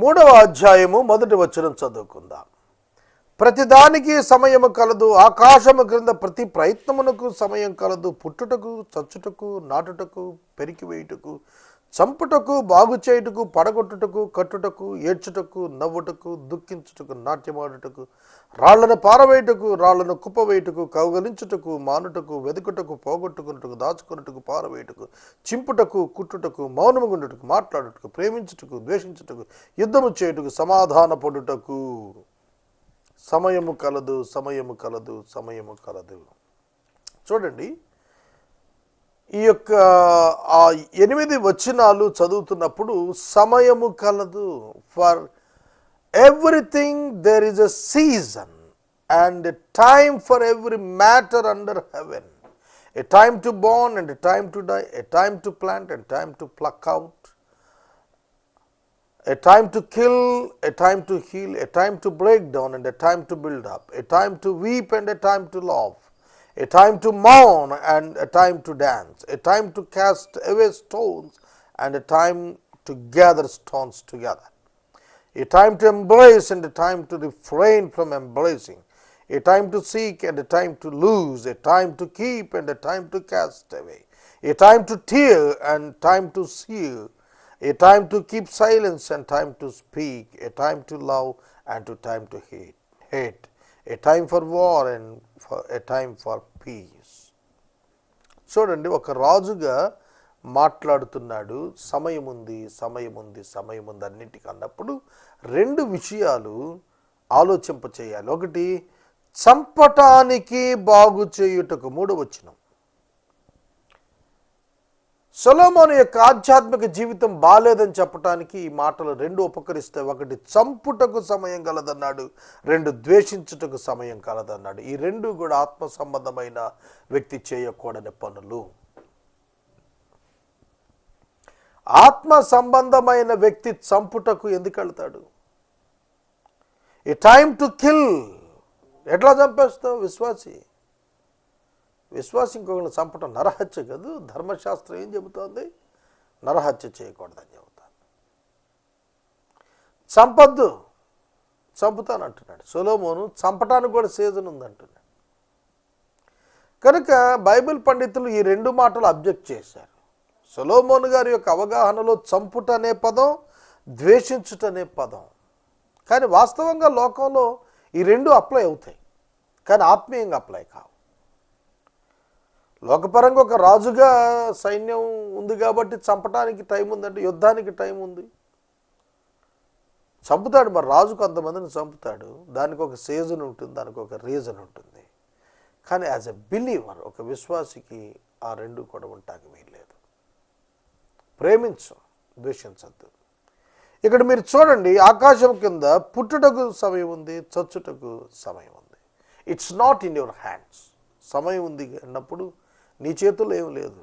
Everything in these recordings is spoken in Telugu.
మూడవ అధ్యాయము మొదటి వచనం చదువుకుందాం. ప్రతిదానికి సమయము కలదు, ఆకాశము క్రింద ప్రతి ప్రయత్నమునకు సమయం కలదు. పుట్టుటకు, చచ్చుటకు, నాటుటకు, పెరికివేయుటకు, చంపుటకు, బాగు చేయుటకు, పడగొట్టుటకు, కట్టుటకు, ఏడ్చుటకు, నవ్వుటకు, దుఃఖించుటకు, నాట్యమాడుటకు, రాళ్లను పారవేయుటకు, రాళ్లను కుప్పవేయుటకు, కౌగలించుటకు, మానుటకు, వెదుకుటకు, పోగొట్టుకున్నటకు, దాచుకున్నటకు, పారవేయుటకు, చింపుటకు, కుట్టుటకు, మౌనముగుండుటకు, మాట్లాడుటకు, ప్రేమించుటకు, ద్వేషించుటకు, యుద్ధము చేయుటకు, సమాధాన పడుటకు సమయము కలదు, సమయము కలదు, సమయము కలదు. చూడండి, ఈ యొక్క 8 వచనాలు చదువుతున్నప్పుడు సమయము కలదు. For everything there is a season and a time for every matter under heaven. A time to born and a time to die, a time to plant and time to pluck out, a time to kill, a time to heal, a time to break down and a time to build up, a time to weep and a time to laugh, a time to mourn and a time to dance, a time to cast away stones and a time to gather stones together, a time to embrace and a time to refrain from embracing, a time to seek and a time to lose, a time to keep and a time to cast away, a time to tear and time to seal, a time to keep silence and time to speak, a time to love and a time to hate, a time for war and a time for peace. చూడండి, ఒక రాజుగా మాట్లాడుతున్నాడు. సమయం ఉంది, సమయం ఉంది, సమయం ఉంది అన్నిటికీ అన్నప్పుడు 2 విషయాలు ఆలోచింప చేయాలి. ఒకటి, చంపటానికి బాగు చేయుటకు. 3వ వచనం, సొలొమోను యొక్క ఆధ్యాత్మిక జీవితం బాలేదని చెప్పడానికి ఈ మాటలు 2 ఉపకరిస్తాయి. ఒకటి, చంపుటకు సమయం కలదన్నాడు. 2, ద్వేషించుటకు సమయం కలదన్నాడు. ఈ 2 కూడా ఆత్మ సంబంధమైన వ్యక్తి చేయకూడని పనులు. ఆత్మ సంబంధమైన వ్యక్తి చంపుటకు ఎందుకు వెళ్తాడు? ఏ టైమ్ టు కిల్. ఎట్లా చంపేస్తావు? విశ్వాసి ఇంకొకరిని చంపటం నరహత్య కాదు. ధర్మశాస్త్రం ఏం చెబుతోంది? నరహత్య చేయకూడదని చెబుతాను. చంపద్దు, చంపుతానంటున్నాడు. సొలొమోను చంపటానికి కూడా సీజన్ ఉందంటున్నాడు. కనుక బైబిల్ పండితులు ఈ 2 మాటలు అబ్జెక్ట్ చేశారు. సొలొమోను గారి యొక్క అవగాహనలో చంపుట అనే పదం, ద్వేషించుట అనే పదం. కానీ వాస్తవంగా లోకంలో ఈ 2 అప్లై అవుతాయి, కానీ ఆత్మీయంగా అప్లై కావు. లోకపరంగా ఒక రాజుగా సైన్యం ఉంది కాబట్టి చంపటానికి టైం ఉందంటే, యుద్ధానికి టైం ఉంది, చంపుతాడు. మరి రాజు కొంతమందిని చంపుతాడు, దానికి ఒక సీజన్ ఉంటుంది, దానికి ఒక రీజన్ ఉంటుంది. కానీ యాజ్ ఎ బిలీవర్, ఒక విశ్వాసికి ఆ 2 కూడా ఉంటాకి వీల్లేదు. ప్రేమించు, ద్వేషించద్దు. ఇక్కడ మీరు చూడండి, ఆకాశం కింద పుట్టుటకు సమయం ఉంది, చచ్చుటకు సమయం ఉంది. It's not in your hands. సమయం ఉంది అన్నప్పుడు నీ చేతుల్లో ఏం లేదు.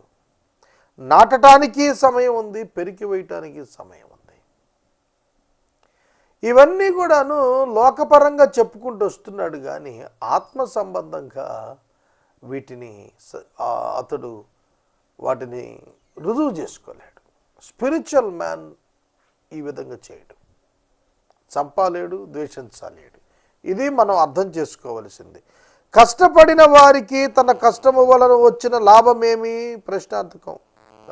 నాటడానికి సమయం ఉంది, పెరికి వేయటానికి సమయం ఉంది. ఇవన్నీ కూడాను లోకపరంగా చెప్పుకుంటూ వస్తున్నాడు, కానీ ఆత్మ సంబంధంగా వీటిని అతడు వాటిని రుజువు చేసుకోలేడు. స్పిరిచువల్ మ్యాన్ ఈ విధంగా చేయడు. చంపాలేడు, ద్వేషించలేడు. ఇది మనం అర్థం చేసుకోవలసింది. కష్టపడిన వారికి తన కష్టము వలన వచ్చిన లాభమేమి? ప్రశ్నార్థకం.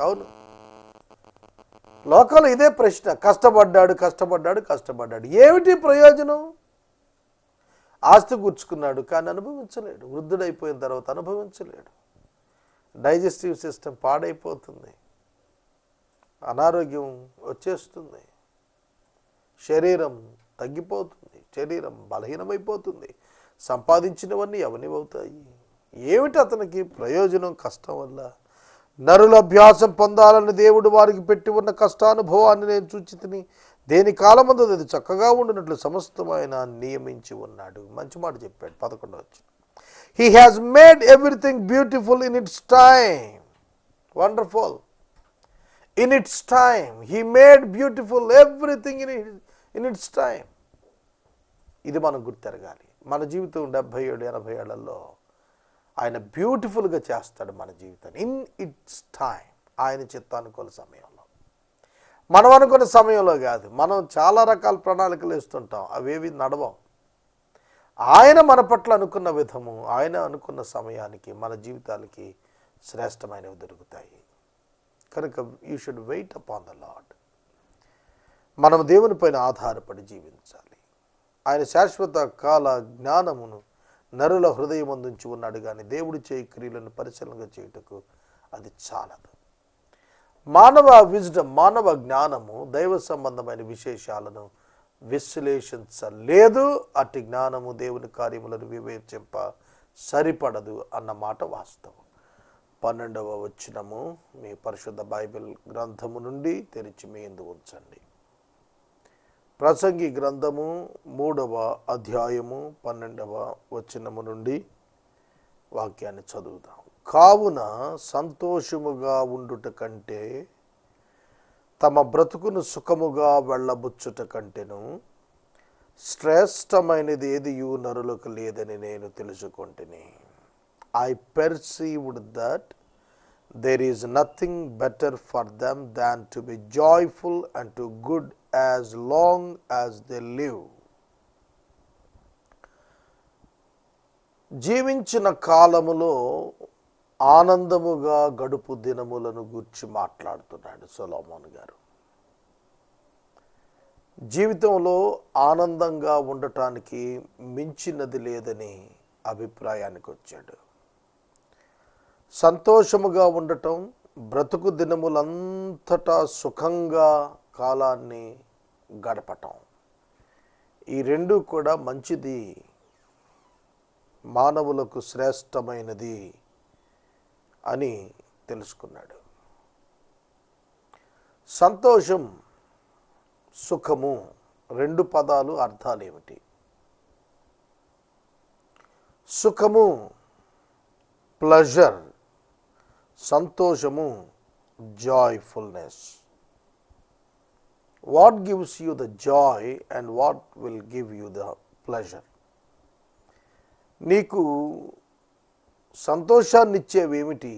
అవును, లోకంలో ఇదే ప్రశ్న. కష్టపడ్డాడు, కష్టపడ్డాడు, కష్టపడ్డాడు, ఏమిటి ప్రయోజనం? ఆస్తి కూర్చుకున్నాడు, కానీ అనుభవించలేడు. వృద్ధుడైపోయిన తర్వాత అనుభవించలేడు. డైజెస్టివ్ సిస్టమ్ పాడైపోతుంది, అనారోగ్యం వచ్చేస్తుంది, శరీరం తగ్గిపోతుంది, శరీరం బలహీనమైపోతుంది, సంపాదించినవన్నీ ఎవనివవుతాయి? ఏమిటి అతనికి ప్రయోజనం కష్టం వల్ల? నరుల అభ్యాసం పొందాలని దేవుడు వారికి పెట్టి ఉన్న కష్టానుభవాన్ని నేను చూచితిని. దేని కాలమందు అది చక్కగా ఉండినట్లు సమస్తం ఆయన నియమించి ఉన్నాడు. మంచి మాట చెప్పాడు 11వ వచనం. He has made everything beautiful in its time. Wonderful. In its time. He made beautiful everything in its time. ఇది మనం గుర్తెరగాలి. మన జీవితం 77-80 ఏళ్లలో ఆయన బ్యూటిఫుల్గా చేస్తాడు మన జీవితాన్ని. ఇన్ ఇట్స్ టైం, ఆయన చిత్తానుకూల సమయంలో. మనం అనుకున్న సమయంలో కాదు. మనం చాలా రకాల ప్రణాళికలు వేస్తుంటాం, అవేవి నడవం. ఆయన మన పట్ల అనుకున్న విధము, ఆయన అనుకున్న సమయానికి మన జీవితాలకి శ్రేష్టమైనవి దొరుకుతాయి. కనుక you should wait upon the Lord. మనం దేవుని పైన ఆధారపడి జీవించాలి. ఆయన శాశ్వత కాల జ్ఞానమును నరుల హృదయమందుంచి ఉన్నాడు, కానీ దేవుడి చేయి క్రియలను పరిశీలనగా చేయుటకు అది చాలదు. మానవ విజ్డమ్, మానవ జ్ఞానము దైవ సంబంధమైన విశేషాలను విశ్లేషించలేదు. అట్టి జ్ఞానము దేవుని కార్యములను వివేచింప సరిపడదు అన్న మాట వాస్తవం. 12వ వచనము మీ పరిశుద్ధ బైబిల్ గ్రంథము నుండి తెరిచి మీ యందు ఉంచండి. ప్రసంగి గ్రంథము 3వ అధ్యాయము 12వ వచనము నుండి వాక్యాన్ని చదువుదాం. కావున సంతోషముగా ఉండుట కంటే తమ బ్రతుకును సుఖముగా వెళ్ళబుచ్చుట కంటెను శ్రేష్టమైనది ఏదియు నరులకు లేదని నేను తెలుసుకొంటిని. I perceived that there is nothing better for them than to be joyful and to good as long as they live. జీవించిన కాలములో ఆనందముగా గడుపు దినములను గూర్చి మాట్లాడుతున్నాడు సొలొమోను గారు. జీవితంలో ఆనందంగా ఉండటానికి మించినది లేదని అభిప్రాయానికి వచ్చాడు. సంతోషముగా ఉండటం, బ్రతుకు దినములంతటా సుఖంగా కాలాన్ని గడపటం, ఈ రెండు కూడా మంచిది, మానవులకు శ్రేష్టమైనది అని తెలుసుకున్నాడు. సంతోషం, సుఖము, రెండు పదాలు అర్థాలు ఏమిటి? సుఖము ప్లెజర్, సంతోషము joyfulness. What gives you the Joy and what will give you the pleasure? నీకు సంతోషాన్ని ఇచ్చేవేమిటి,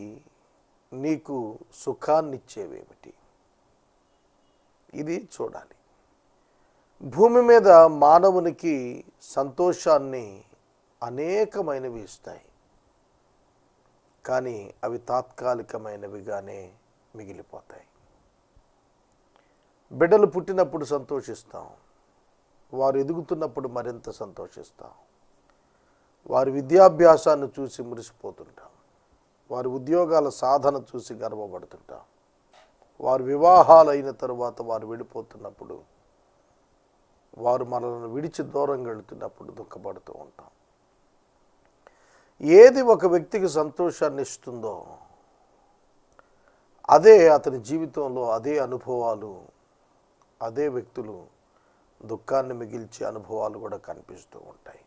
నీకు సుఖాన్ని ఇచ్చేవేమిటి? ఇది చూడాలి. భూమి మీద మానవునికి సంతోషాన్ని అనేకమైనవి ఇస్తాయి, కానీ అవి తాత్కాలికమైనవిగానే మిగిలిపోతాయి. బిడ్డలు పుట్టినప్పుడు సంతోషిస్తాం, వారు ఎదుగుతున్నప్పుడు మరింత సంతోషిస్తాం. వారి విద్యాభ్యాసాన్ని చూసి మురిసిపోతుంటాం, వారి ఉద్యోగాల సాధన చూసి గర్వపడుతుంటాం. వారు వివాహాలు అయిన తరువాత వారు విడిపోతున్నప్పుడు, వారు మనల్ని విడిచి దూరంగా వెళుతున్నప్పుడు దుఃఖపడుతూ ఉంటాం. ఏది ఒక వ్యక్తికి సంతోషాన్ని ఇస్తుందో అదే అతని జీవితంలో, అదే అనుభవాలు, అదే వ్యక్తులు దుఃఖాన్ని మిగిల్చే అనుభవాలు కూడా కనిపిస్తూ ఉంటాయి.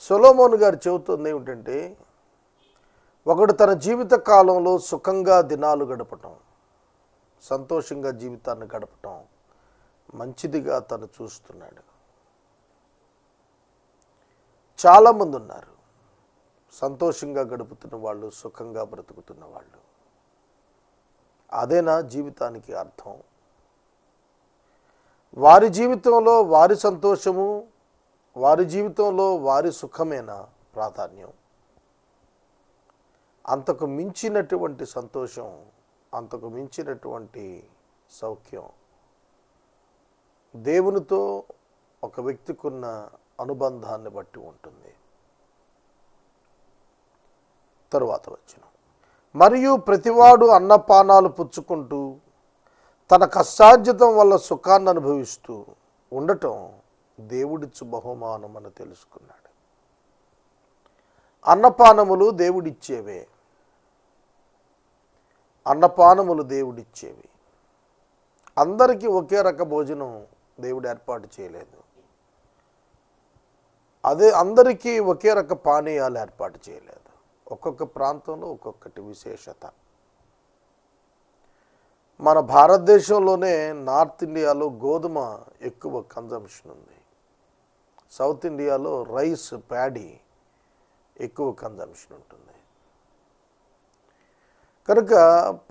సొలొమోను గారు చెబుతుంది ఏమిటంటే, ఒకడు తన జీవిత కాలంలో సుఖంగా దినాలు గడపటం, సంతోషంగా జీవితాన్ని గడపటం మంచిదిగా తను చూస్తున్నాడు. చాలామంది ఉన్నారు సంతోషంగా గడుపుతున్న వాళ్ళు, సుఖంగా బ్రతుకుతున్న వాళ్ళు. అదేనా జీవితానికి అర్థం? వారి జీవితంలో వారి సంతోషము, వారి జీవితంలో వారి సుఖమేనా ప్రాధాన్యం? అంతకు మించినటువంటి సంతోషం, అంతకు మించినటువంటి సౌఖ్యం దేవునితో ఒక వ్యక్తికి ఉన్న అనుబంధాన్ని బట్టి ఉంటుంది. తరువాత వచనం, మరియు ప్రతివాడు అన్నపానాలు పుచ్చుకుంటూ తన కష్టార్జితం వల్ల సుఖాన్ని అనుభవిస్తూ ఉండటం దేవుడిచ్చు బహుమానం అని తెలుసుకున్నాడు. అన్నపానములు దేవుడిచ్చేవే, అన్నపానములు దేవుడిచ్చేవి. అందరికీ ఒకే రక భోజనం దేవుడు ఏర్పాటు చేయలేదు. అదే అందరికీ ఒకే రక పానీయాలు ఏర్పాటు చేయలేదు. ఒక్కొక్క ప్రాంతంలో ఒక్కొక్కటి విశేషత. మన భారతదేశంలోనే నార్త్ ఇండియాలో గోధుమ ఎక్కువ కన్జంప్షన్ ఉంది. సౌత్ ఇండియాలో రైస్, ప్యాడీ ఎక్కువ కన్జంప్షన్ ఉంటుంది. కనుక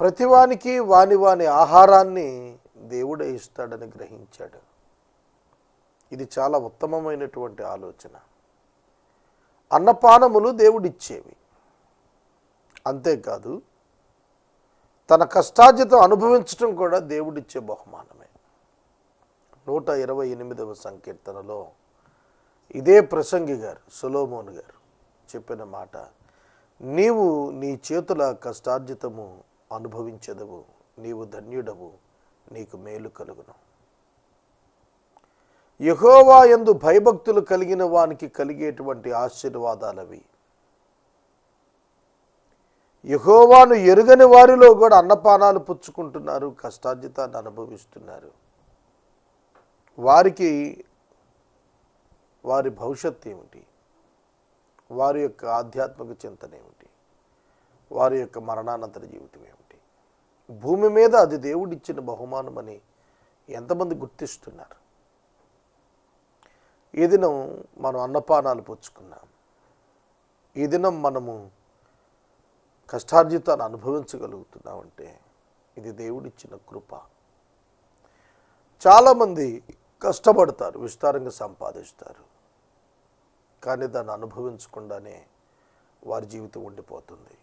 ప్రతివానికి వాని వాని ఆహారాన్ని దేవుడే ఇస్తాడని గ్రహించాడు. ఇది చాలా ఉత్తమమైనటువంటి ఆలోచన. అన్నపానములు దేవుడిచ్చేవి. అంతేకాదు తన కష్టార్జితం అనుభవించటం కూడా దేవుడిచ్చే బహుమానమే. 128వ సంకీర్తనలో ఇదే ప్రసంగి గారు సొలొమోను గారు చెప్పిన మాట, నీవు నీ చేతుల కష్టార్జితము అనుభవించదవు, నీవు ధన్యుడవు, నీకు మేలు కలుగును. యెహోవా యందు భయభక్తులు కలిగిన వానికి కలిగేటువంటి ఆశీర్వాదాలవి. యెహోవాను ఎరుగని వారిలో కూడా అన్నపానాలు పుచ్చుకుంటున్నారు, కష్టార్జితాన్ని అనుభవిస్తున్నారు. వారికి వారి భవిష్యత్తు ఏమిటి, వారి యొక్క ఆధ్యాత్మిక చింతన ఏమిటి, వారి యొక్క మరణానంతర జీవితం ఏమిటి, భూమి మీద అది దేవుడిచ్చిన బహుమానమని ఎంతమంది గుర్తిస్తున్నారు? ఈ దినం మనం అన్నపానాలు పుచ్చుకున్నాం. ఈ దినం మనము కష్టార్జితాన్ని అనుభవించగలుగుతున్నామంటే ఇది దేవుడిచ్చిన కృప. చాలామంది కష్టపడతారు, విస్తారంగా సంపాదిస్తారు, కానీ దాన్ని అనుభవించకుండానే వారి జీవితం ఉండిపోతుంది.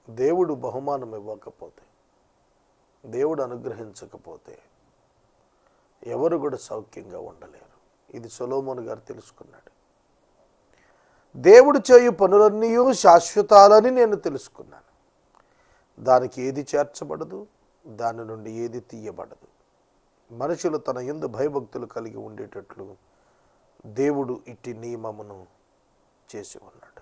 దేవుడు బహుమానం ఇవ్వకపోతే, దేవుడు అనుగ్రహించకపోతే ఎవరు కూడా సౌఖ్యంగా ఉండలేరు. ఇది సొలొమోను గారు తెలుసుకున్నాడు. దేవుడు చేయు పనులన్నీ శాశ్వతాలని నేను తెలుసుకున్నాను. దానికి ఏది చేర్చబడదు, దాని నుండి ఏది తీయబడదు. మనుషులు తన యందు భయభక్తులు కలిగి ఉండేటట్లు దేవుడు ఇట్టి నియమమును చేసి ఉన్నాడు.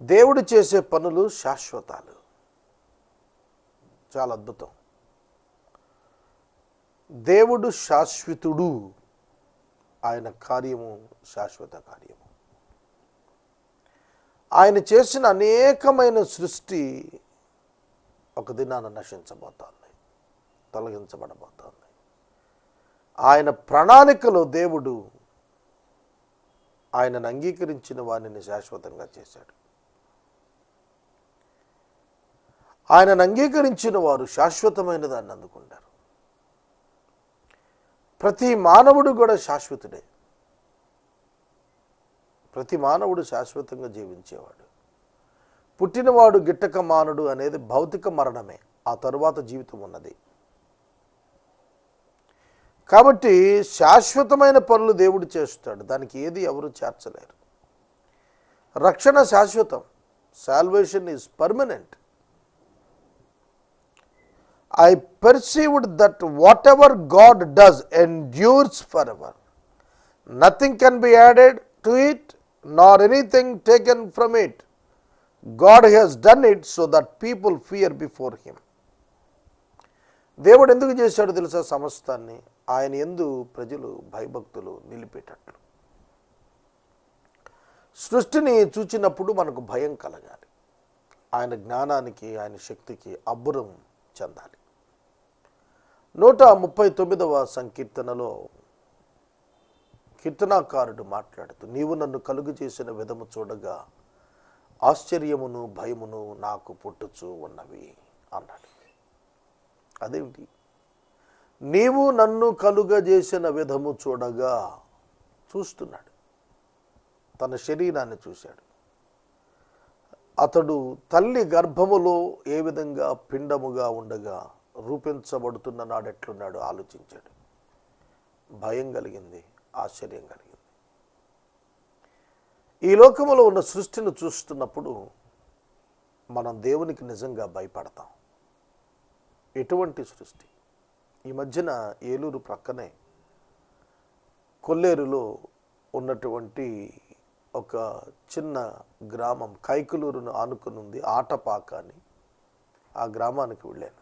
దేవుడు చేసే పనులు శాశ్వతాలు. చాలా అద్భుతం. దేవుడు శాశ్వతుడు, ఆయన కార్యము శాశ్వత కార్యము. ఆయన చేసిన అనేకమైన సృష్టి ఒక దినాన నశించబోతోంది, తొలగించబడబోతోంది. ఆయన ప్రణాళికలో దేవుడు ఆయనను అంగీకరించిన వారిని శాశ్వతంగా చేశాడు. ఆయనను అంగీకరించిన వారు శాశ్వతమైన దాన్ని అందుకుంటారు. ప్రతి మానవుడు కూడా శాశ్వతుడే. ప్రతి మానవుడు శాశ్వతంగా జీవించేవాడు. పుట్టినవాడు గిట్టక మానుడు అనేది భౌతిక మరణమే, ఆ తరువాత జీవితం ఉన్నది. కాబట్టి శాశ్వతమైన పనులు దేవుడు చేస్తాడు, దానికి ఏది ఎవరు చేర్చలేరు. రక్షణ శాశ్వతం. Salvation is permanent. I perceived that whatever God does endures forever. Nothing can be added to it, nor anything taken from it. God has done it so that people fear before him. దేవుడు ఎందుకు చేశాడు తెలుసా? సమస్తాన్ని ఆయన యందు ప్రజలు భయభక్తులు నిలిపేటట్లు. సృష్టిని చూచినప్పుడు మనకు భయం కలగాలి. ఆయన జ్ఞానానికి, ఆయన శక్తికి అబ్బురం చెందాలి. 139వ సంకీర్తనలో కీర్తనాకారుడు మాట్లాడుతూ, నీవు నన్ను కలుగు చేసిన విధము చూడగా ఆశ్చర్యమును భయమును నాకు పుట్టుచూ ఉన్నవి అన్నాడు. అదేమిటి? నీవు నన్ను కలుగజేసిన విధము చూడగా, చూస్తున్నాడు, తన శరీరాన్ని చూశాడు. అతడు తల్లి గర్భములో ఏ విధంగా పిండముగా ఉండగా రూపించబడుతున్న నాడెట్లున్నాడు ఆలోచించాడు. భయం కలిగింది, ఆశ్చర్యం కలిగింది. ఈ లోకములో ఉన్న సృష్టిని చూస్తున్నప్పుడు మనం దేవునికి నిజంగా భయపడతాం. ఎటువంటి సృష్టి! ఈ మధ్యన ఏలూరు ప్రక్కనే కొల్లేరులో ఉన్నటువంటి ఒక చిన్న గ్రామం, కైకలూరును ఆనుకుని ఉంది, ఆటపాక అని. ఆ గ్రామానికి వెళ్ళాను.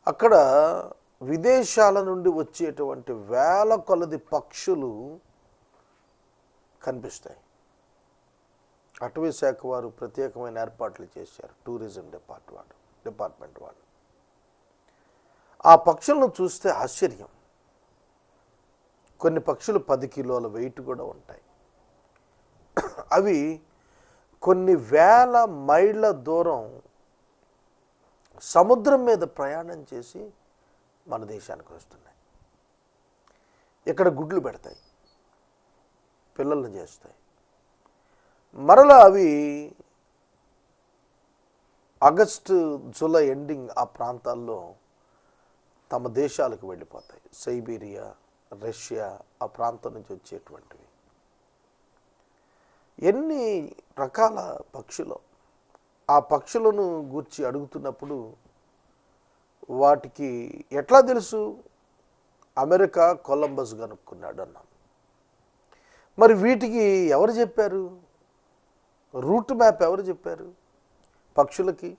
అక్కడ విదేశాల నుండి వచ్చేటువంటి వేల కొలది పక్షులు కనిపిస్తాయి. అటవీ శాఖ వారు ప్రత్యేకమైన ఏర్పాట్లు చేశారు, టూరిజం డిపార్ట్మెంట్ వాళ్ళు. ఆ పక్షులను చూస్తే ఆశ్చర్యం. కొన్ని పక్షులు 10 కిలోల వెయిట్ కూడా ఉంటాయి. అవి కొన్ని వేల మైళ్ళ దూరం సముద్రం మీద ప్రయాణం చేసి మన దేశానికి వస్తున్నాయి. ఇక్కడ గుడ్లు పెడతాయి, పిల్లల్ని చేస్తాయి. మరలా అవి ఆగస్టు జూలై ఎండింగ్ ఆ ప్రాంతాల్లో తమ దేశాలకు వెళ్ళిపోతాయి. సైబీరియా, రష్యా ఆ ప్రాంతం నుంచి వచ్చేటువంటివి. ఎన్ని రకాల పక్షులు. ఆ పక్షులను గూర్చి అడుగుతున్నప్పుడు వాటికి ఎట్లా తెలుసు? అమెరికా కొలంబస్ కనుక్కున్నాడు అన్నాం. మరి వీటికి ఎవరు చెప్పారు? రూట్ మ్యాప్ ఎవరు చెప్పారు పక్షులకి?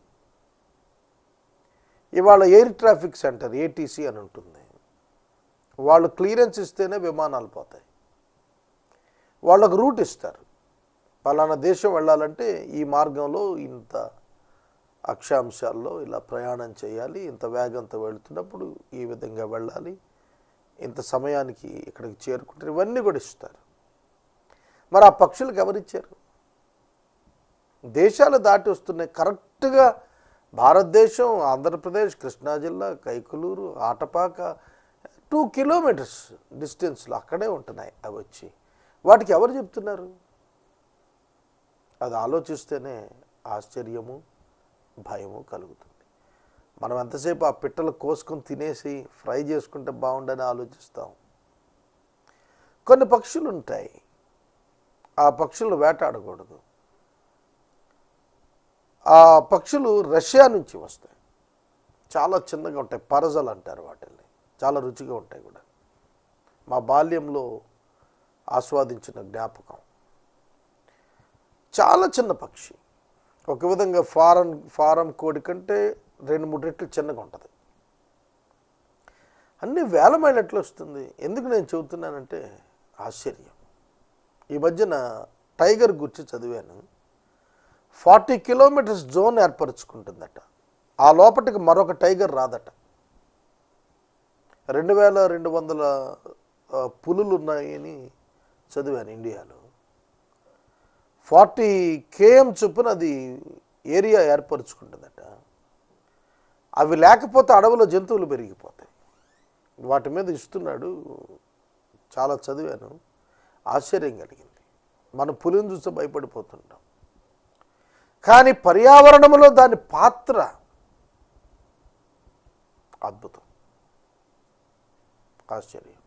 ఇవాళ ఎయిర్ ట్రాఫిక్ సెంటర్ ఏటీసీ అని ఉంటుంది. వాళ్ళు క్లియరెన్స్ ఇస్తేనే విమానాలు పోతాయి. వాళ్ళకు రూట్ ఇస్తారు. పలానా దేశం వెళ్ళాలంటే ఈ మార్గంలో ఇంత అక్షాంశాల్లో ఇలా ప్రయాణం చేయాలి, ఇంత వేగంతో వెళుతున్నప్పుడు ఈ విధంగా వెళ్ళాలి, ఇంత సమయానికి ఇక్కడికి చేరుకుంటారు, ఇవన్నీ కూడా ఇస్తారు. మరి ఆ పక్షులకు ఎవరిచ్చారు? దేశాలు దాటి వస్తున్నాయి. కరెక్ట్గా భారతదేశం, ఆంధ్రప్రదేశ్, కృష్ణా జిల్లా, కైకులూరు, ఆటపాక 2 కిలోమీటర్స్ డిస్టెన్స్లో అక్కడే ఉంటున్నాయి అవి వచ్చి. వాటికి ఎవరు చెప్తున్నారు? అది ఆలోచిస్తేనే ఆశ్చర్యము, భయము కలుగుతుంది. మనం ఎంతసేపు ఆ పిట్టలు కోసుకొని తినేసి ఫ్రై చేసుకుంటే బాగుండని ఆలోచిస్తాం. కొన్ని పక్షులు ఉంటాయి, ఆ పక్షులను వేటాడకూడదు. ఆ పక్షులు రష్యా నుంచి వస్తాయి. చాలా చిన్నగా ఉంటాయి, పరజలు అంటారు వాటిని. చాలా రుచిగా ఉంటాయి కూడా. మా బాల్యంలో ఆస్వాదించిన జ్ఞాపకం. చాలా చిన్న పక్షి, ఒక విధంగా ఫారం కోడి కంటే 2-3 రెట్లు చిన్నగా ఉంటుంది. అన్ని వేల మైళ్ళు ఎట్లా వస్తుంది? ఎందుకు నేను చెబుతున్నానంటే ఆశ్చర్యం. ఈ మధ్యన టైగర్ గురించి చదివాను. 40 కిలోమీటర్స్ జోన్ ఏర్పరచుకుంటుందట. ఆ లోపటికి మరొక టైగర్ రాదట. 2200 పులులు ఉన్నాయని చదివాను ఇండియాలో. 40 km చొప్పున అది ఏరియా ఏర్పరచుకుంటుందట. అవి లేకపోతే అడవిలో జంతువులు పెరిగిపోతాయి. వాటి మీద ఇస్తున్నాడు. చాలా చదివాను, ఆశ్చర్యం కలిగింది. మనం పులిని చూస్తే భయపడిపోతుంటాం, కానీ పర్యావరణంలో దాని పాత్ర అద్భుతం, ఆశ్చర్యం.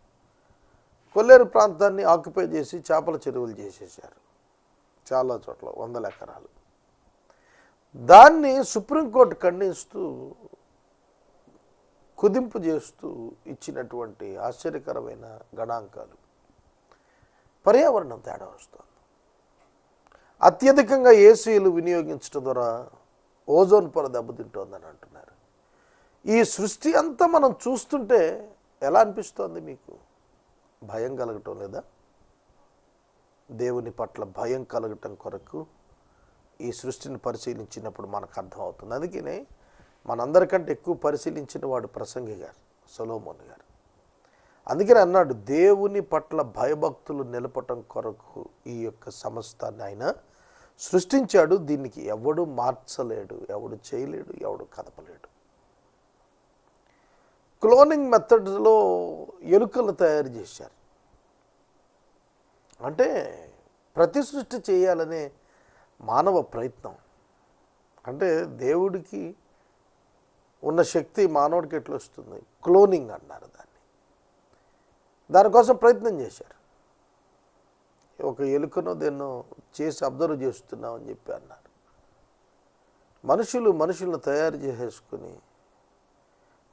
కొల్లేరు ప్రాంతాన్ని ఆక్యుపై చేసి చేపల చెరువులు చేసేసారు చాలా చోట్ల, 100 ఎకరాలు. దాన్ని సుప్రీంకోర్టు ఖండిస్తూ కుదింపు చేస్తూ ఇచ్చినటువంటి ఆశ్చర్యకరమైన గణాంకాలు. పర్యావరణం తేడా వస్తుంది. అత్యధికంగా ఏసీలు వినియోగించడం ద్వారా ఓజోన్ పొర దెబ్బతింటోందని అంటున్నారు. ఈ సృష్టి అంతా మనం చూస్తుంటే ఎలా అనిపిస్తోంది మీకు? భయం కలగటం లేదా? దేవుని పట్ల భయం కలగటం కొరకు ఈ సృష్టిని పరిశీలించినప్పుడు మనకు అర్థమవుతుంది. అందుకనే మనందరికంటే ఎక్కువ పరిశీలించిన వాడు ప్రసంగి గారు, సొలొమోన్ గారు. అందుకని అన్నాడు, దేవుని పట్ల భయభక్తులు నిలపటం కొరకు ఈ యొక్క సమస్తాన్ని ఆయన సృష్టించాడు. దీనికి ఎవడు మార్చలేడు, ఎవడు చేయలేడు, ఎవడు కదపలేడు. క్లోనింగ్ మెథడ్లో ఎలుకలు తయారు చేశారు. అంటే ప్రతి సృష్టి చేయాలనే మానవ ప్రయత్నం. అంటే దేవుడికి ఉన్న శక్తి మానవుడికి ఎట్లా వస్తుంది? క్లోనింగ్ అన్నారు దాన్ని. దానికోసం ప్రయత్నం చేశారు. ఒక ఎలుకనో దేన్నో చేసి అబ్జర్వ్ చేస్తున్నామని చెప్పి అన్నారు. మనుషులను తయారు చేసేసుకుని,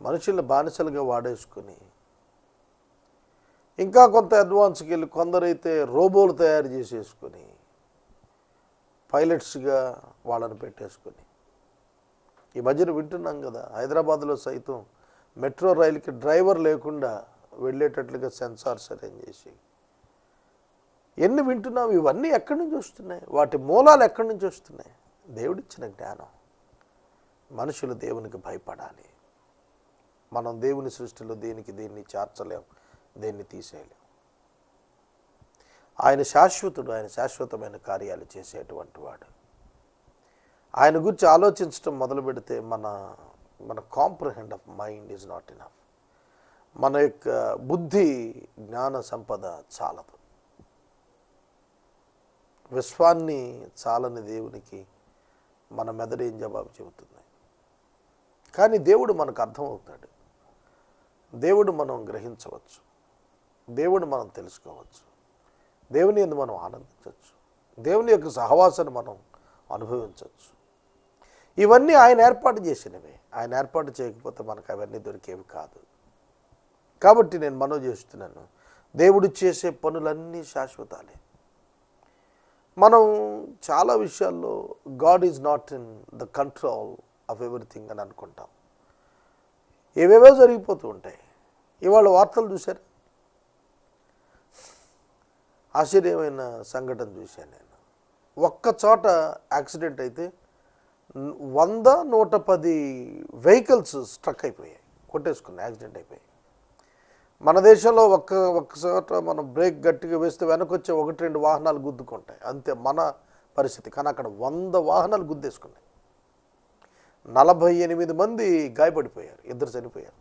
మనుషులను బానిసలుగా వాడేసుకుని, ఇంకా కొంత అడ్వాన్స్కి వెళ్ళి కొందరైతే రోబోలు తయారు చేసేసుకొని పైలట్స్గా వాళ్ళని పెట్టేసుకొని, ఈ మధ్యన వింటున్నాం కదా, హైదరాబాద్లో సైతం మెట్రో రైలుకి డ్రైవర్ లేకుండా వెళ్ళేటట్లుగా సెన్సార్స్ అరేంజ్ చేసి ఎన్ని వింటున్నాం. ఇవన్నీ ఎక్కడి నుంచి వస్తున్నాయి? వాటి మూలాలు ఎక్కడి నుంచి వస్తున్నాయి? దేవుడిచ్చిన జ్ఞానం. మనుషులు దేవునికి భయపడాలి. మనం దేవుని సృష్టిలో దేన్ని చేర్చలేం, దేన్ని తీసేయలేం. ఆయన శాశ్వతుడు, ఆయన శాశ్వతమైన కార్యాలు చేసేటువంటి వాడు. ఆయన గురించి ఆలోచించడం మొదలు పెడితే మన మన comprehend of mind is not enough. మన యొక్క బుద్ధి జ్ఞాన సంపద చాలదు. విశ్వాన్ని చాలని దేవునికి మన మెదడు ఏం జవాబు చెబుతుంది? కానీ దేవుడు మనకు అర్థమవుతాడు. దేవుడు మనం గ్రహించవచ్చు, దేవుడు మనం తెలుసుకోవచ్చు, దేవుని యందు మనం ఆనందించవచ్చు, దేవుని యొక్క సహవాసాన్ని మనం అనుభవించవచ్చు. ఇవన్నీ ఆయన ఏర్పాటు చేసినవే. ఆయన ఏర్పాటు చేయకపోతే మనకు అవన్నీ దొరికేవి కాదు. కాబట్టి నేను మనవి చేస్తున్నాను, దేవుడు చేసే పనులన్నీ శాశ్వతాలే. మనం చాలా విషయాల్లో God is not in the control of everything అని అనుకుంటాం. ఏవేవో జరిగిపోతూ ఉంటాయి. ఇవాళ వార్తలు చూశారు, ఆశ్చర్యమైన సంఘటన చూశాను నేను. ఒక్క చోట యాక్సిడెంట్ అయితే 100-110 వెహికల్స్ స్ట్రక్ అయిపోయాయి, కొట్టేసుకున్నాయి, యాక్సిడెంట్ అయిపోయాయి. మన దేశంలో ఒక్క చోట మనం బ్రేక్ గట్టిగా వేస్తే వెనకొచ్చే 1-2 వాహనాలు గుద్దుకుంటాయి, అంతే మన పరిస్థితి. కానీ అక్కడ 100 వాహనాలు గుద్దేసుకున్నాయి. 48 మంది గాయపడిపోయారు, 2 చనిపోయారు.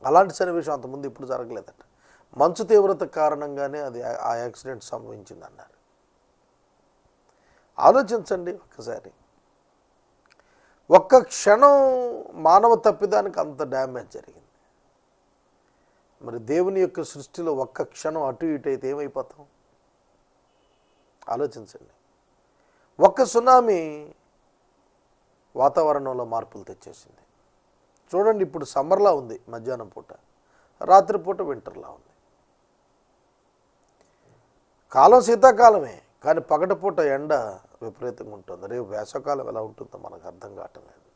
అలాంటి సన్నివేశం అంతకుముందు ఇప్పుడు జరగలేదట. మంచు తీవ్రత కారణంగానే అది ఆ యాక్సిడెంట్ సంభవించిందన్నారు. ఆలోచించండి ఒక్కసారి. ఒక్క క్షణం మానవ తప్పిదానికి అంత డ్యామేజ్ జరిగింది. మరి దేవుని యొక్క సృష్టిలో ఒక్క క్షణం అటు ఇటు అయితే ఏమైపోతాం? ఆలోచించండి. ఒక్క సునామీ వాతావరణంలో మార్పులు తెచ్చేసింది. చూడండి, ఇప్పుడు సమ్మర్లా ఉంది మధ్యాహ్నం పూట, రాత్రిపూట వింటర్లా ఉంది. కాలం శీతాకాలమే, కానీ పగటిపూట ఎండ విపరీతంగా ఉంటుంది. రేపు వేసవకాలం ఎలా ఉంటుందో మనకు అర్థం కావటం లేదు.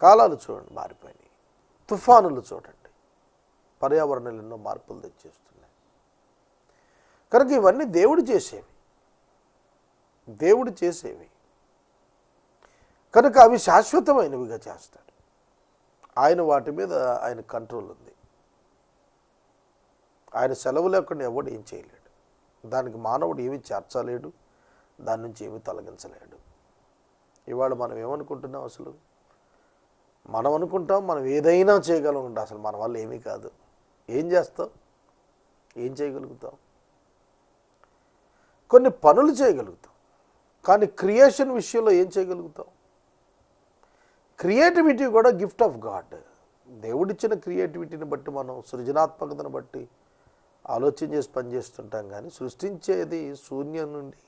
కాలాలు చూడండి మారిపోయినాయి. తుఫానులు చూడండి, పర్యావరణాలు ఎన్నో మార్పులు తెచ్చేస్తున్నాయి. కనుక ఇవన్నీ దేవుడు చేసేవి కనుక అవి శాశ్వతమైనవిగా చేస్తాడు. ఆయన వాటి మీద ఆయన కంట్రోల్ ఉంది. ఆయన సెలవు లేకుండా ఎవడు ఏం చేయలేడు. దానికి మానవుడు ఏమి చేర్చలేడు, దాని నుంచి ఏమి తొలగించలేడు. ఇవాళ మనం ఏమనుకుంటున్నాం? అసలు మనం అనుకుంటాం మనం ఏదైనా చేయగలం. అసలు మన వల్ల ఏమీ కాదు. ఏం చేస్తాం? ఏం చేయగలుగుతాం? కొన్ని పనులు చేయగలుగుతాం, కానీ క్రియేషన్ విషయంలో ఏం చేయగలుగుతాం? క్రియేటివిటీ కూడా గిఫ్ట్ ఆఫ్ గాడ్. దేవుడిచ్చిన క్రియేటివిటీని బట్టి, మనం సృజనాత్మకతను బట్టి ఆలోచన చేసి పనిచేస్తుంటాం. కానీ సృష్టించేది శూన్యం నుండి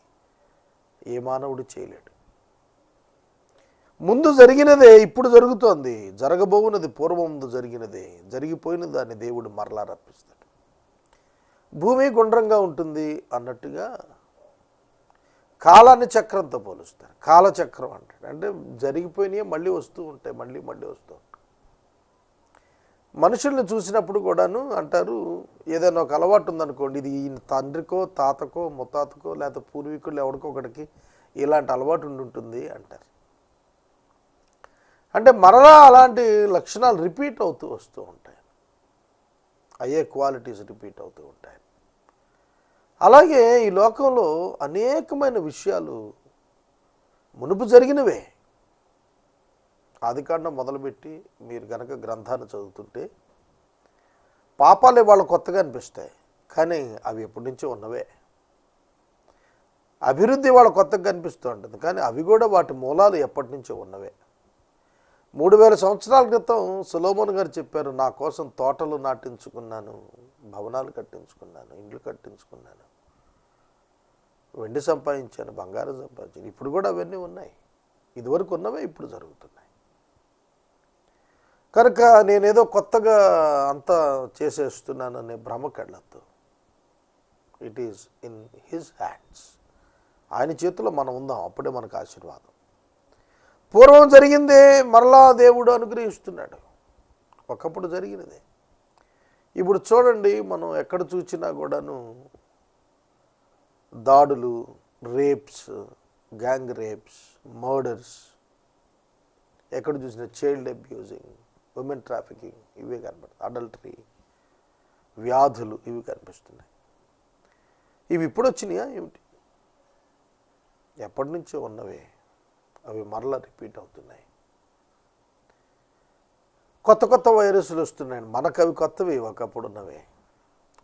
ఏ మానవుడు చేయలేడు. ముందు జరిగినదే ఇప్పుడు జరుగుతోంది, జరగబోవున్నది పూర్వముందు జరిగినదే. జరిగిపోయిన దాన్ని దేవుడు మరలా రప్పిస్తాడు. భూమి గుండ్రంగా ఉంటుంది అన్నట్టుగా కాలాన్ని చక్రంతో పోలుస్తారు. కాలచక్రం అంటాడు. అంటే జరిగిపోయినాయి మళ్ళీ వస్తూ ఉంటాయి, మళ్ళీ వస్తూ ఉంటాయి. మనుషుల్ని చూసినప్పుడు కూడాను అంటారు, ఏదైనా ఒక అలవాటు ఉందనుకోండి, ఇది ఈ తండ్రికో తాతకో ముత్తాతకో లేకపోతే పూర్వీకులు ఎవరికో ఒకటికి ఇలాంటి అలవాటు ఉంటుంది అంటారు. అంటే మరలా అలాంటి లక్షణాలు రిపీట్ అవుతూ వస్తూ ఉంటాయి, అయ్యే క్వాలిటీస్ రిపీట్ అవుతూ ఉంటాయి. అలాగే ఈ లోకంలో అనేకమైన విషయాలు మునుపు జరిగినవే. ఆదికాండం మొదలుపెట్టి మీరు గనక గ్రంథాన్ని చదువుతుంటే పాపాలే వాళ్ళు కొత్తగా అనిపిస్తాయి, కానీ అవి ఎప్పటి నుంచో ఉన్నవే. అభివృద్ధి వాళ్ళ కొత్తగా కనిపిస్తూ ఉంటుంది, కానీ అవి కూడా వాటి మూలాలు ఎప్పటి నుంచో ఉన్నవే. 3000 సంవత్సరాల క్రితం సొలొమోన్ గారు చెప్పారు, నా కోసం తోటలు నాటించుకున్నాను, భవనాలు కట్టించుకున్నాను, ఇండ్లు కట్టించుకున్నాను, వెండి సంపాదించాను, బంగారం సంపాదించాను. ఇప్పుడు కూడా అవన్నీ ఉన్నాయి. ఇదివరకు ఉన్నవే ఇప్పుడు జరుగుతున్నాయి. కనుక నేనేదో కొత్తగా అంతా చేసేస్తున్నాననే భ్రమకెళ్ళద్దు. It is in his hands. ఆయన చేతిలో మనం ఉందాం, అప్పుడే మనకు ఆశీర్వాదం. పూర్వం జరిగిందే మరలా దేవుడు అనుగ్రహిస్తున్నాడు. ఒకప్పుడు జరిగినదే. ఇప్పుడు చూడండి, మనం ఎక్కడ చూసినా కూడాను దాడులు, రేప్స్, గ్యాంగ్ రేప్స్, మర్డర్స్, ఎక్కడ చూసినా చైల్డ్ అబ్యూజింగ్, ఉమెన్ ట్రాఫికింగ్, ఇవే కనపడుతుంది. అడల్టరీ, వ్యాధులు, ఇవి కనిపిస్తున్నాయి. ఇవి ఇప్పుడు వచ్చినాయా ఏమిటి? ఎప్పటి నుంచో ఉన్నవే అవి మరలా రిపీట్ అవుతున్నాయి. కొత్త కొత్త వైరస్లు వస్తున్నాయి. మనకు అవి కొత్తవి, ఒకప్పుడు ఉన్నవే.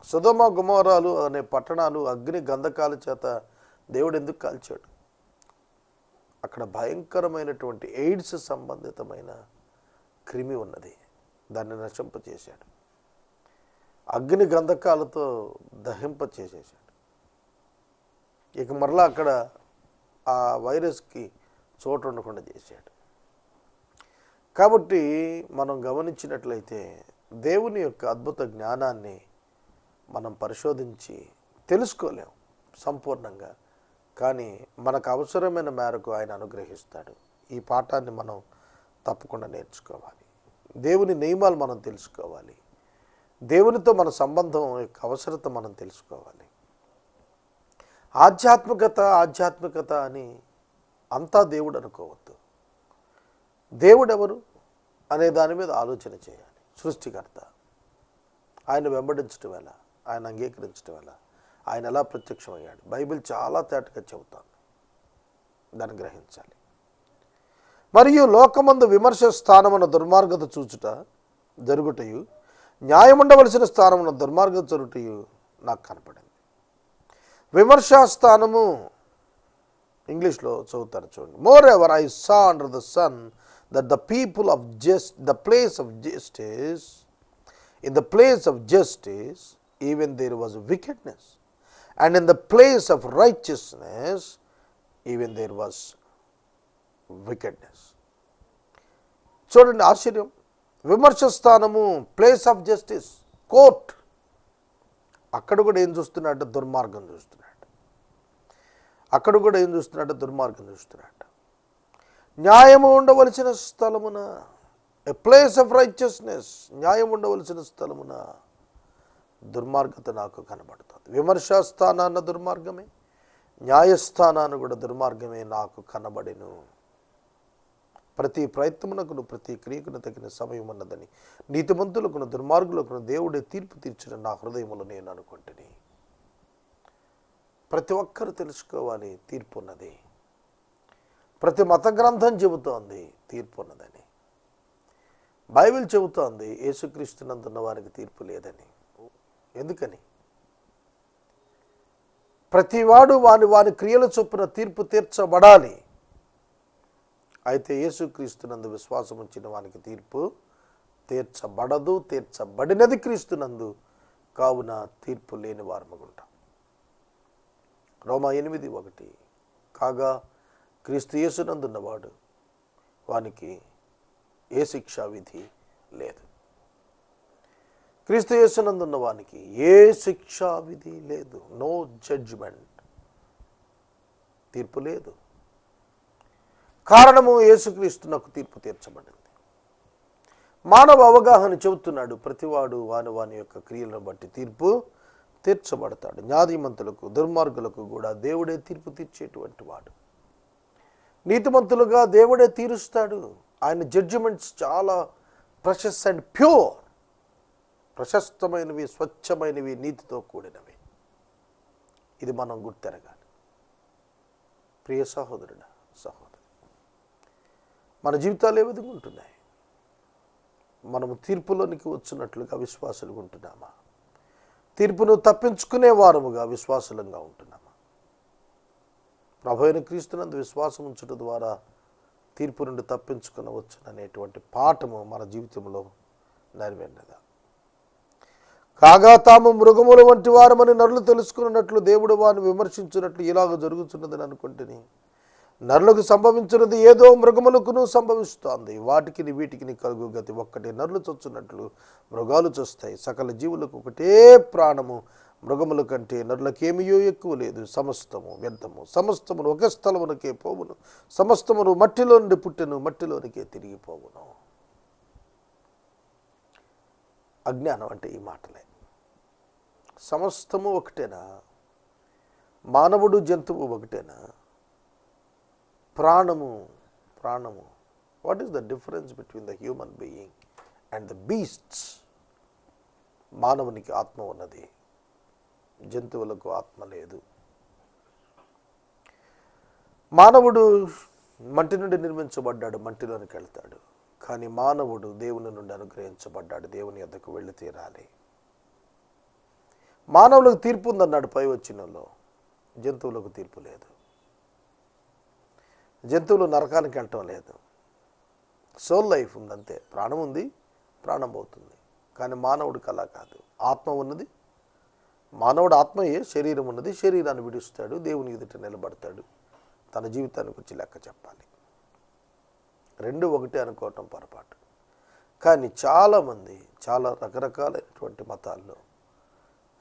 సొదొమ గొమొరాలు అనే పట్టణాలు అగ్ని గంధకాల చేత దేవుడు ఎందుకు కాల్చాడు? అక్కడ భయంకరమైనటువంటి ఎయిడ్స్ సంబంధితమైన క్రిమి ఉన్నది, దాన్ని నశింపచేశాడు. అగ్ని గంధకాలతో దహింపచేసేసాడు. ఇక మరలా అక్కడ ఆ వైరస్కి చోటు ఉండకుండా చేశాడు. కాబట్టి మనం గమనించినట్లయితే దేవుని యొక్క అద్భుత జ్ఞానాన్ని మనం పరిశోధించి తెలుసుకోలేం సంపూర్ణంగా, కానీ మనకు అవసరమైన మేరకు ఆయన అనుగ్రహిస్తాడు. ఈ పాఠాన్ని మనం తప్పకుండా నేర్చుకోవాలి. దేవుని నియమాలు మనం తెలుసుకోవాలి. దేవునితో మన సంబంధం యొక్క అవసరత మనం తెలుసుకోవాలి. ఆధ్యాత్మికత అని అంతా దేవుడు అనుకోవద్దు. దేవుడు ఎవరు అనే దాని మీద ఆలోచన చేయాలి. సృష్టికర్త, ఆయన వెంబడించడం ఎలా, ఆయన అంగీకరించడం ఎలా, ఆయన ఎలా ప్రత్యక్షమయ్యాడు, బైబిల్ చాలా తేటగా చెబుతాను, దాన్ని గ్రహించాలి. మరియు లోకమందు విమర్శ స్థానమున దుర్మార్గత చూచుట జరుగుటయు, న్యాయముండవలసిన స్థానమున దుర్మార్గత జరుగుటయు నాకు కనపడింది. విమర్శా స్థానము ఇంగ్లీష్లో చదువుతారు చూడండి. More ever I saw under the sun that the people of the place of justice, in the place of justice even there was wickedness, and in the place of righteousness even there was wickedness. చూడండి ఆశ్చర్యం. విమర్శ స్థానము, ప్లేస్ ఆఫ్ జస్టిస్, కోర్ట్, అక్కడ కూడా ఏం చూస్తున్నాడు? దుర్మార్గం చూస్తున్నాడు. అక్కడ కూడా ఏం చూస్తున్నాడు? దుర్మార్గం చూస్తున్నాడు. న్యాయము ఉండవలసిన స్థలమున, ఎ ప్లేస్ ఆఫ్ రైచియస్నెస్, న్యాయం ఉండవలసిన స్థలమున దుర్మార్గత నాకు కనబడుతుంది. విమర్శా స్థానాన్న దుర్మార్గమే, న్యాయస్థానాన్ని కూడా దుర్మార్గమే నాకు కనబడెను. ప్రతి ప్రయత్నమునకును ప్రతి క్రియకును తగిన సమయం ఉన్నదని, నీతిమంతులకును దుర్మార్గులకును దేవుడే తీర్పు తీర్చిన నా హృదయములో నేను అనుకుంటుని. ప్రతి ఒక్కరు తెలుసుకోవాలి తీర్పు ఉన్నది. ప్రతి మత గ్రంథం చెబుతోంది తీర్పు ఉన్నదని. బైబిల్ చెబుతోంది యేసుక్రీస్తునందున్న వారికి తీర్పు లేదని. ఎందుకని? ప్రతివాడు వాని క్రియల చొప్పున తీర్పు తీర్చబడాలి. అయితే యేసుక్రీస్తునందు విశ్వాసం ఉంచిన వానికి తీర్పు తీర్చబడదు, తీర్చబడినది క్రీస్తునందు, కావున తీర్పు లేని వారముగుంటాం. రోమా 8:1. కాగా క్రీస్తు యేసునందున్నవాడు వానికి ఏ శిక్షా విధి లేదు. క్రీస్తు యేసునందున్న వానికి ఏ శిక్షా విధి లేదు. నో జడ్జ్మెంట్, తీర్పు లేదు. కారణము యేసుక్రీస్తునకు తీర్పు తీర్చబడింది. మానవ అవగాహన చెబుతున్నాడు, ప్రతివాడు వాని యొక్క క్రియలను బట్టి తీర్పు తీర్చబడతాడు. న్యాయమంతులకు దుర్మార్గులకు కూడా దేవుడే తీర్పు తీర్చేటువంటి వాడు. నీతిమంతులుగా దేవుడే తీరుస్తాడు. ఆయన జడ్జిమెంట్స్ చాలా ప్రెషస్ అండ్ ప్యూర్, ప్రశస్తమైనవి, స్వచ్ఛమైనవి, నీతితో కూడినవి. ఇది మనం గుర్తెరగాలి. ప్రియ సహోదరుడా, సహోదరు, మన జీవితాలు ఏ విధంగా ఉంటున్నాయి? మనము తీర్పులోనికి వచ్చినట్లుగా విశ్వాసులుగా ఉంటున్నామా? తీర్పును తప్పించుకునే వారముగా విశ్వాసులంగా ఉంటున్నామా? ప్రభువైన క్రీస్తునందు విశ్వాసం ఉంచడం ద్వారా తీర్పు నుండి తప్పించుకునవచ్చుననేటువంటి పాఠము మన జీవితంలో నెరవేరినదా? కాగా తాము మృగముల వంటి వారమని నరులు తెలుసుకున్నట్లు దేవుడు వారిని విమర్శించినట్లు ఇలాగ జరుగుతున్నదని అనుకుంటుని, నరులకు సంభవించినది ఏదో మృగములకును సంభవిస్తోంది. వాటికి వీటికి కలుగు గతి ఒక్కటే. నరులు చచ్చున్నట్లు మృగాలు చస్తాయి. సకల జీవులకు ఒకటే ప్రాణము. మృగముల కంటే నరులకేమియో ఎక్కువ లేదు. సమస్తము వ్యర్థము, సమస్తమును ఒకే స్థలమునకే పోవును. సమస్తమును మట్టిలో నుండి పుట్టెను, మట్టిలోనికే తిరిగిపోవును. అజ్ఞానం అంటే ఈ మాటలే. సమస్తము ఒకటేనా? మానవుడు జంతువు ఒకటేనా? ప్రాణము, what is the difference between the human being and the beasts? మానవునికి ఆత్మ ఉన్నది, జంతువులకు ఆత్మ లేదు. మానవుడు మట్టి నుండి నిర్మించబడ్డాడు, మట్టిలోనికి వెళ్తాడు. కానీ మానవుడు దేవుని నుండి అనుగ్రహించబడ్డాడు, దేవుని యొద్దకు వెళ్ళి తీరాలి. మానవులకు తీర్పు ఉందన్నాడు పై వచనంలో, జంతువులకు తీర్పు లేదు. జంతువులు నరకానికి వెళ్ళటం లేదు. సోల్ లైఫ్ ఉందంతే, ప్రాణం ఉంది, ప్రాణం పోతుంది. కానీ మానవుడికి అలా కాదు. ఆత్మ ఉన్నది, మానవుడు ఆత్మయే, శరీరం ఉన్నది. శరీరాన్ని విడుస్తాడు, దేవుని ఎదుట నిలబడతాడు, తన జీవితాన్ని గురించి లెక్క చెప్పాలి. రెండు ఒకటే అనుకోవటం పొరపాటు. కానీ చాలామంది చాలా రకరకాలైనటువంటి మతాల్లో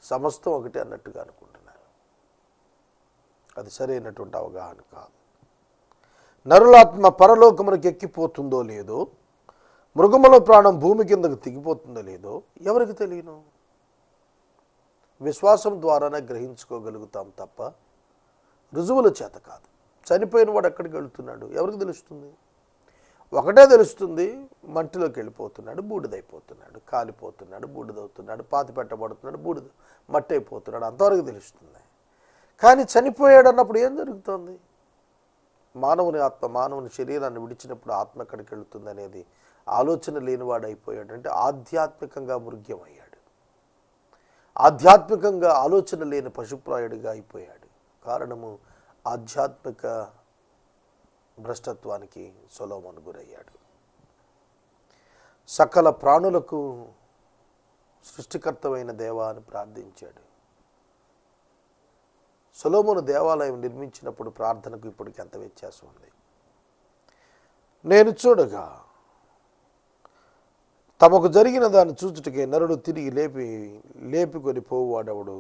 సమస్తం ఒకటే అన్నట్టుగా అనుకుంటున్నారు. అది సరైనటువంటి అవగాహన కాదు. నరులాత్మ పరలోకమునికి ఎక్కిపోతుందో లేదో, మృగముల ప్రాణం భూమి కిందకు దిగిపోతుందో లేదో ఎవరికి తెలియను. విశ్వాసం ద్వారానే గ్రహించుకోగలుగుతాం తప్ప రుజువుల చేత కాదు. చనిపోయిన వాడు ఎక్కడికి వెళుతున్నాడు ఎవరికి తెలుస్తుంది? ఒకటే తెలుస్తుంది, మట్టిలోకి వెళ్ళిపోతున్నాడు, బూడిదైపోతున్నాడు, కాలిపోతున్నాడు, బూడిదవుతున్నాడు, పాతి పెట్టబడుతున్నాడు, బూడిద మట్టి అయిపోతున్నాడు, అంతవరకు తెలుస్తుంది. కానీ చనిపోయాడు అన్నప్పుడు ఏం జరుగుతుంది? మానవుని ఆత్మ మానవుని శరీరాన్ని విడిచినప్పుడు ఆత్మ ఎక్కడికి వెళుతుంది అనేది ఆలోచన లేనివాడు అయిపోయాడు. అంటే ఆధ్యాత్మికంగా మృగ్యమయ్యాడు, ఆధ్యాత్మికంగా ఆలోచన లేని పశుప్రాయుడిగా అయిపోయాడు. కారణము ఆధ్యాత్మిక భ్రష్టత్వానికి సొలొమోను గురయ్యాడు. సకల ప్రాణులకు సృష్టికర్తమైన దేవా అని ప్రార్థించాడు. సొలొమోను దేవాలయం నిర్మించినప్పుడు ప్రార్థనకు ఇప్పటికి ఎంత వ్యత్యాసం ఉంది. నేను చూడగా తమకు జరిగిన దాన్ని చూచుటకే నరుడు తిరిగి లేపికొని పోవాడెవడు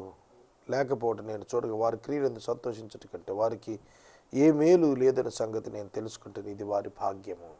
లేకపోవడం నేను చూడగా వారి క్రియలందు సంతోషించట కంటే వారికి ఏ మేలు లేదనే సంగతి నేను తెలుసుకుంటాను. ఇది వారి భాగ్యము.